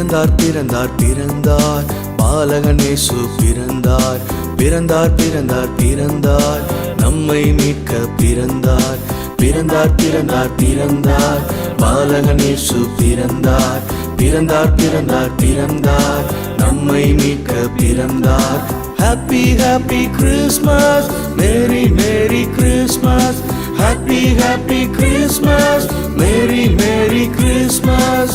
பிறந்தார் பிறந்தார் பிறந்தார் பாலகன் இயேசு பிறந்தார். பிறந்தார் பிறந்தார் பிறந்தார் நம்மை மீட்க பிறந்தார். பிறந்தார் பிறந்தார் பிறந்தார் பாலகன் இயேசு பிறந்தார். பிறந்தார் பிறந்தார் பிறந்தார் நம்மை மீட்க பிறந்தார். Happy happy Christmas, Merry Merry Christmas. Happy happy Christmas, Merry Merry Christmas.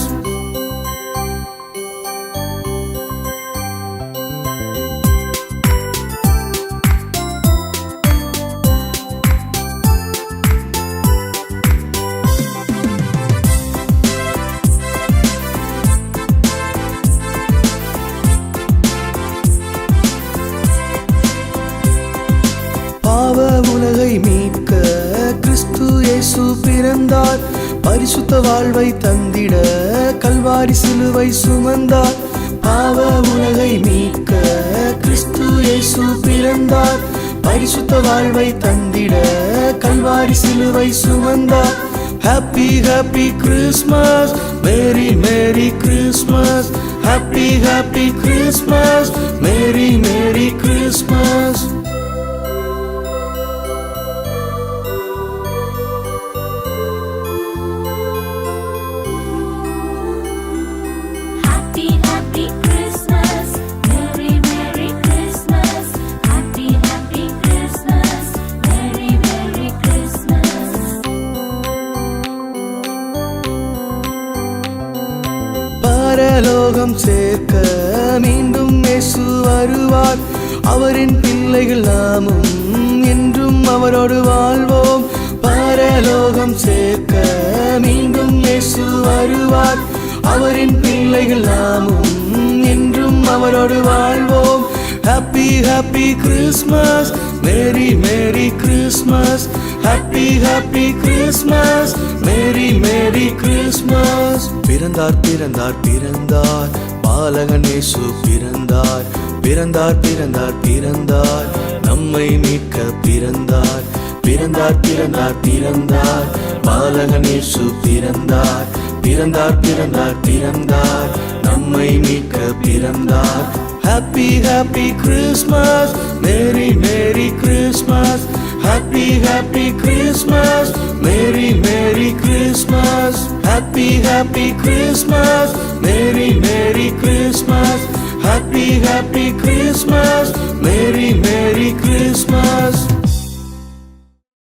பாவ உலகை மீட்க கிறிஸ்து இயேசு பிறந்தார். பரிசுத்த வாழ்வை தந்திட கல்வாரி சிலுவை சுமந்தார். பாவ உலகை மீட்க கிறிஸ்து இயேசு பிறந்தார். பரிசுத்த வாழ்வை தந்திட கல்வாரி சிலுவை சுமந்தார். Happy happy Christmas, Merry Merry Christmas. Happy happy Christmas, Merry Merry Christmas. Happy happy Christmas, Merry Merry Christmas. Happy happy Christmas, Merry Merry Christmas. பரலோகம் சேர்க்க மீண்டும் இயேசு வருவார். அவரின் பிள்ளைகள் நாமும் என்றும் அவரோடு வாழ்வோம். பரலோகம் சேர்க்க மீண்டும் இயேசு வருவார். அவரின் பிள்ளைகள் நாமும் என்றும் அவரோடு வாழ்வோம். Happy happy Christmas, Merry Merry Christmas. Happy happy Christmas, Merry Merry Christmas. பிறந்தார் பிறந்தார் பிறந்தார் பாலகன் இயேசு பிறந்தார். பிறந்தார் பிறந்தார் பிறந்தார் நம்மை மீட்க பிறந்தார். பிறந்தார் பிறந்தார் பிறந்தார் பாலகன் இயேசு பிறந்தார். பிறந்தார் பிறந்தார் பிறந்தார் நம்மை மீட்க பிறந்தார். Happy happy Christmas, Merry Merry Christmas. Happy happy Christmas, Merry Merry Christmas. Happy happy Christmas, Merry Merry Christmas. Happy happy Christmas, Merry Merry Christmas.